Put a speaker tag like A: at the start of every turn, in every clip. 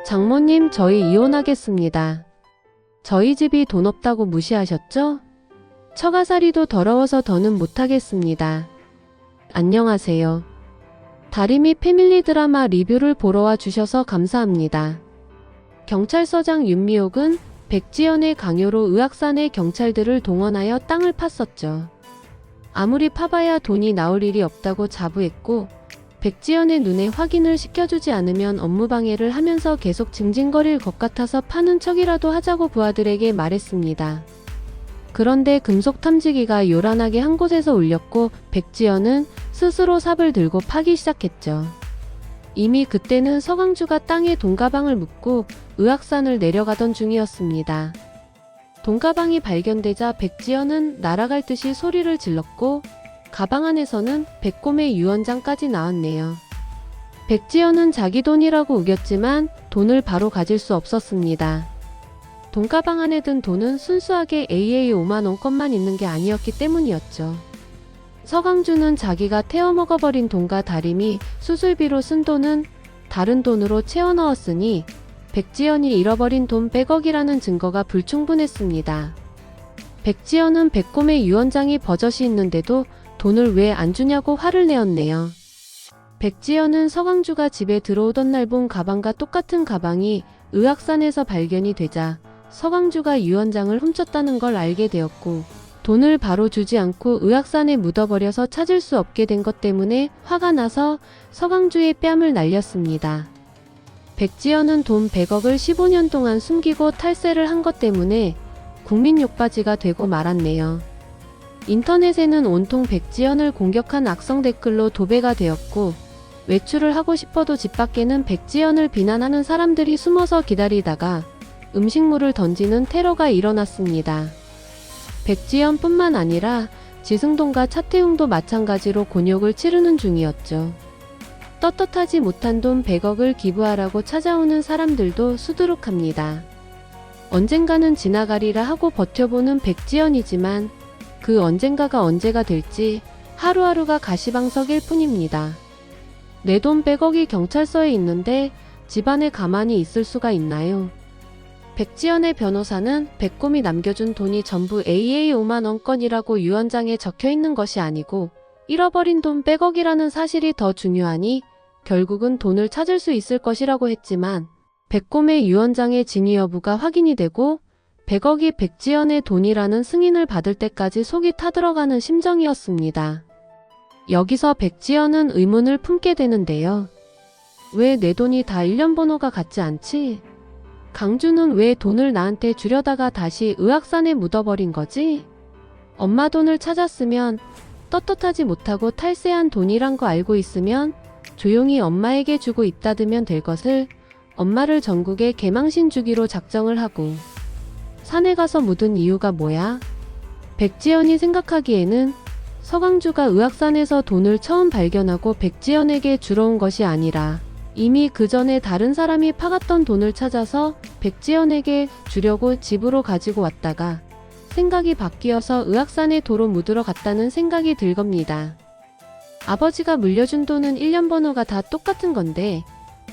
A: 장모님, 저희 이혼하겠습니다. 저희 집이 돈 없다고 무시하셨죠? 처가살이도 더러워서 더는 못하겠습니다. 안녕하세요. 다리미 패밀리 드라마 리뷰를 보러 와 주셔서 감사합니다. 경찰서장 윤미옥은 백지연의 강요로 의학산의 경찰들을 동원하여 땅을 팠었죠. 아무리 파봐야 돈이 나올 일이 없다고 자부했고, 백지연의 눈에 확인을 시켜주지 않으면 업무방해를 하면서 계속 징징거릴 것 같아서 파는 척이라도 하자고 부하들에게 말했습니다. 그런데 금속 탐지기가 요란하게 한 곳에서 울렸고 백지연은 스스로 삽을 들고 파기 시작했죠. 이미 그때는 서강주가 땅에 돈가방을 묻고 의학산을 내려가던 중이었습니다. 돈가방이 발견되자 백지연은 날아갈 듯이 소리를 질렀고 가방 안에서는 백곰의 유언장까지 나왔네요. 백지연은 자기 돈이라고 우겼지만 돈을 바로 가질 수 없었습니다. 돈가방 안에 든 돈은 순수하게 AA 5만원권만 있는 게 아니었기 때문이었죠. 서강주는 자기가 태워먹어버린 돈과 다리미 수술비로 쓴 돈은 다른 돈으로 채워 넣었으니 백지연이 잃어버린 돈 100억이라는 증거가 불충분했습니다. 백지연은 백곰의 유언장이 버젓이 있는데도 돈을 왜 안 주냐고 화를 내었네요. 백지연은 서강주가 집에 들어오던 날 본 가방과 똑같은 가방이 의학산에서 발견이 되자 서강주가 유언장을 훔쳤다는 걸 알게 되었고 돈을 바로 주지 않고 의학산에 묻어버려서 찾을 수 없게 된 것 때문에 화가 나서 서강주의 뺨을 날렸습니다. 백지연은 돈 100억을 15년 동안 숨기고 탈세를 한 것 때문에 국민 욕바지가 되고 말았네요. 인터넷에는 온통 백지연을 공격한 악성 댓글로 도배가 되었고 외출을 하고 싶어도 집 밖에는 백지연을 비난하는 사람들이 숨어서 기다리다가 음식물을 던지는 테러가 일어났습니다. 백지연뿐만 아니라 지승동과 차태웅도 마찬가지로 곤욕을 치르는 중이었죠. 떳떳하지 못한 돈 100억을 기부하라고 찾아오는 사람들도 수두룩합니다. 언젠가는 지나가리라 하고 버텨보는 백지연이지만 그 언젠가가 언제가 될지 하루하루가 가시방석일 뿐입니다. 내 돈 100억이 경찰서에 있는데 집안에 가만히 있을 수가 있나요? 백지연의 변호사는 백곰이 남겨준 돈이 전부 AA 5만원권이라고 유언장에 적혀있는 것이 아니고 잃어버린 돈 100억이라는 사실이 더 중요하니 결국은 돈을 찾을 수 있을 것이라고 했지만 백곰의 유언장의 진위 여부가 확인이 되고 100억이 백지연의 돈이라는 승인을 받을 때까지 속이 타들어가는 심정이었습니다. 여기서 백지연은 의문을 품게 되는데요. 왜 내 돈이 다 일련 번호가 같지 않지? 강주는 왜 돈을 나한테 주려다가 다시 의학산에 묻어버린 거지? 엄마 돈을 찾았으면 떳떳하지 못하고 탈세한 돈이란 거 알고 있으면 조용히 엄마에게 주고 입다두면 될 것을 엄마를 전국에 개망신 주기로 작정을 하고 산에 가서 묻은 이유가 뭐야? 백지연이 생각하기에는 서강주가 의학산에서 돈을 처음 발견하고 백지연에게 주러 온 것이 아니라 이미 그 전에 다른 사람이 파갔던 돈을 찾아서 백지연에게 주려고 집으로 가지고 왔다가 생각이 바뀌어서 의학산에 도로 묻으러 갔다는 생각이 들 겁니다. 아버지가 물려준 돈은 일련 번호가 다 똑같은 건데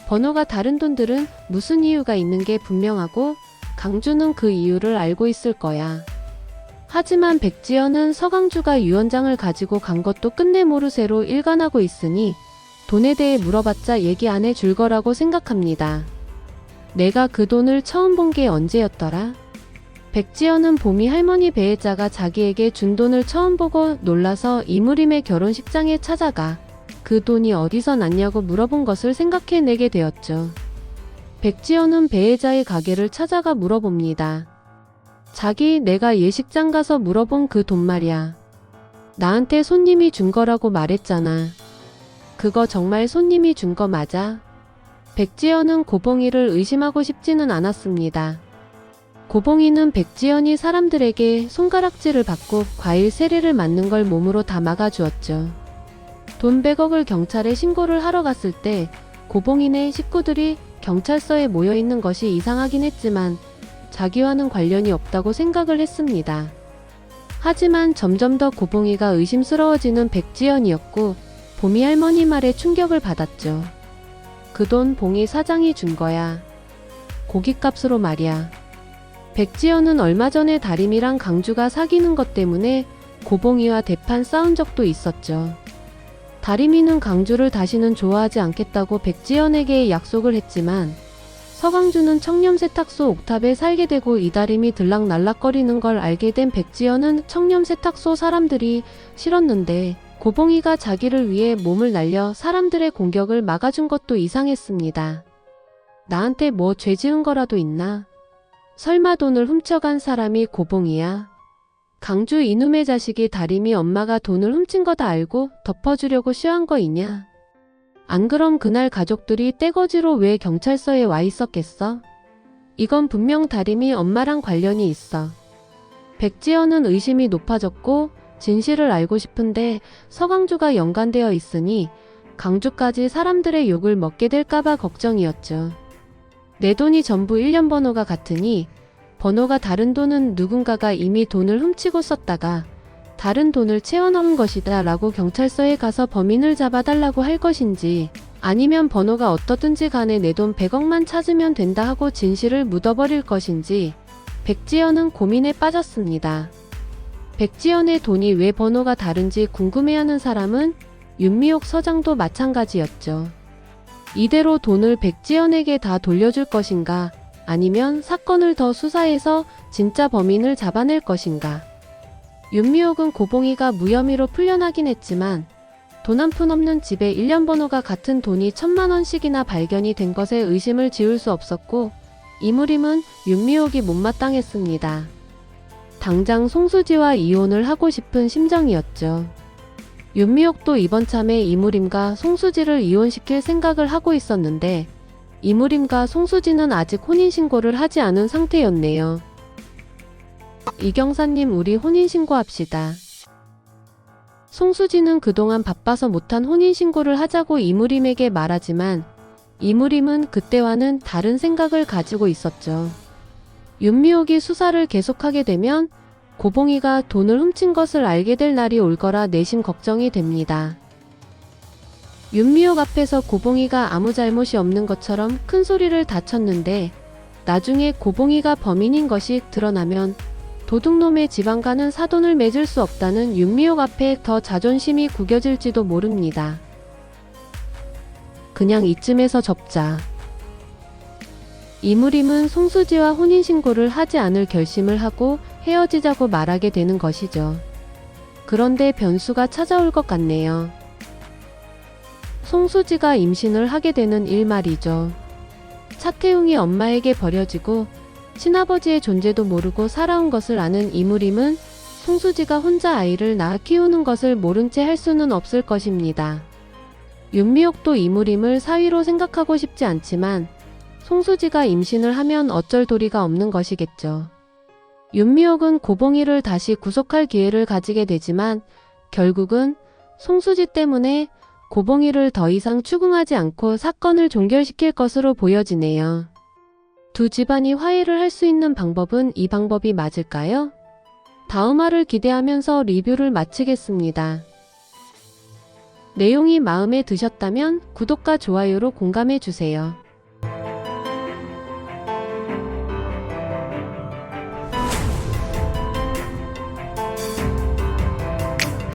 A: 번호가 다른 돈들은 무슨 이유가 있는 게 분명하고 강주는 그 이유를 알고 있을 거야. 하지만 백지연은 서강주가 유언장을 가지고 간 것도 끝내 모르쇠로 일관하고 있으니 돈에 대해 물어봤자 얘기 안 해줄 거라고 생각합니다. 내가 그 돈을 처음 본 게 언제였더라? 백지연은 봄이 할머니 배혜자가 자기에게 준 돈을 처음 보고 놀라서 이무림의 결혼식장에 찾아가 그 돈이 어디서 났냐고 물어본 것을 생각해내게 되었죠. 백지연은 배혜자의 가게를 찾아가 물어봅니다. 자기 내가 예식장 가서 물어본 그 돈 말이야. 나한테 손님이 준 거라고 말했잖아. 그거 정말 손님이 준 거 맞아? 백지연은 고봉이를 의심하고 싶지는 않았습니다. 고봉이는 백지연이 사람들에게 손가락질을 받고 과일 세례를 맞는 걸 몸으로 다 막아주었죠. 돈 100억을 경찰에 신고를 하러 갔을 때 고봉이네 식구들이 경찰서에 모여있는 것이 이상하긴 했지만 자기와는 관련이 없다고 생각을 했습니다. 하지만 점점 더 고봉이가 의심스러워지는 백지연이었고 봄이 할머니 말에 충격을 받았죠. 그 돈 봉이 사장이 준 거야. 고깃값으로 말이야. 백지연은 얼마 전에 다림이랑 강주가 사귀는 것 때문에 고봉이와 대판 싸운 적도 있었죠. 다림이는 강주를 다시는 좋아하지 않겠다고 백지연에게 약속을 했지만 서강주는 청렴세탁소 옥탑에 살게 되고 이다림이 들락날락거리는 걸 알게 된 백지연은 청렴세탁소 사람들이 싫었는데 고봉이가 자기를 위해 몸을 날려 사람들의 공격을 막아준 것도 이상했습니다. 나한테 뭐 죄 지은 거라도 있나? 설마 돈을 훔쳐간 사람이 고봉이야? 강주 이놈의 자식이 다림이 엄마가 돈을 훔친 거 다 알고 덮어주려고 쇼한 거이냐? 안 그럼 그날 가족들이 떼거지로 왜 경찰서에 와 있었겠어? 이건 분명 다림이 엄마랑 관련이 있어. 백지연은 의심이 높아졌고 진실을 알고 싶은데 서강주가 연관되어 있으니 강주까지 사람들의 욕을 먹게 될까봐 걱정이었죠. 내 돈이 전부 1년 번호가 같으니 번호가 다른 돈은 누군가가 이미 돈을 훔치고 썼다가 다른 돈을 채워넣은 것이다 라고 경찰서에 가서 범인을 잡아달라고 할 것인지 아니면 번호가 어떻든지 간에 내 돈 100억만 찾으면 된다 하고 진실을 묻어버릴 것인지 백지연은 고민에 빠졌습니다. 백지연의 돈이 왜 번호가 다른지 궁금해하는 사람은 윤미옥 서장도 마찬가지였죠. 이대로 돈을 백지연에게 다 돌려줄 것인가 아니면 사건을 더 수사해서 진짜 범인을 잡아낼 것인가. 윤미옥은 고봉이가 무혐의로 풀려나긴 했지만 돈 한 푼 없는 집에 1년 번호가 같은 돈이 1000만원씩이나 발견이 된 것에 의심을 지울 수 없었고 이무림은 윤미옥이 못마땅했습니다. 당장 송수지와 이혼을 하고 싶은 심정이었죠. 윤미옥도 이번 참에 이무림과 송수지를 이혼시킬 생각을 하고 있었는데 이무림과 송수지는 아직 혼인신고를 하지 않은 상태였네요. 이경사님, 우리 혼인신고합시다. 송수지는 그동안 바빠서 못한 혼인신고를 하자고 이무림에게 말하지만 이무림은 그때와는 다른 생각을 가지고 있었죠. 윤미옥이 수사를 계속하게 되면 고봉이가 돈을 훔친 것을 알게 될 날이 올 거라 내심 걱정이 됩니다. 윤미옥 앞에서 고봉이가 아무 잘못이 없는 것처럼 큰 소리를 다쳤는데 나중에 고봉이가 범인인 것이 드러나면 도둑놈의 지방가는 사돈을 맺을 수 없다는 윤미옥 앞에 더 자존심이 구겨질지도 모릅니다. 그냥 이쯤에서 접자. 이무림은 송수지와 혼인신고를 하지 않을 결심을 하고 헤어지자고 말하게 되는 것이죠. 그런데 변수가 찾아올 것 같네요. 송수지가 임신을 하게 되는 일 말이죠. 차태웅이 엄마에게 버려지고 친아버지의 존재도 모르고 살아온 것을 아는 이무림은 송수지가 혼자 아이를 낳아 키우는 것을 모른 채 할 수는 없을 것입니다. 윤미옥도 이무림을 사위로 생각하고 싶지 않지만 송수지가 임신을 하면 어쩔 도리가 없는 것이겠죠. 윤미옥은 고봉이를 다시 구속할 기회를 가지게 되지만 결국은 송수지 때문에 고봉이를 더 이상 추궁하지 않고 사건을 종결시킬 것으로 보여지네요. 두 집안이 화해를 할 수 있는 방법은 이 방법이 맞을까요? 다음 화를 기대하면서 리뷰를 마치겠습니다. 내용이 마음에 드셨다면 구독과 좋아요로 공감해주세요.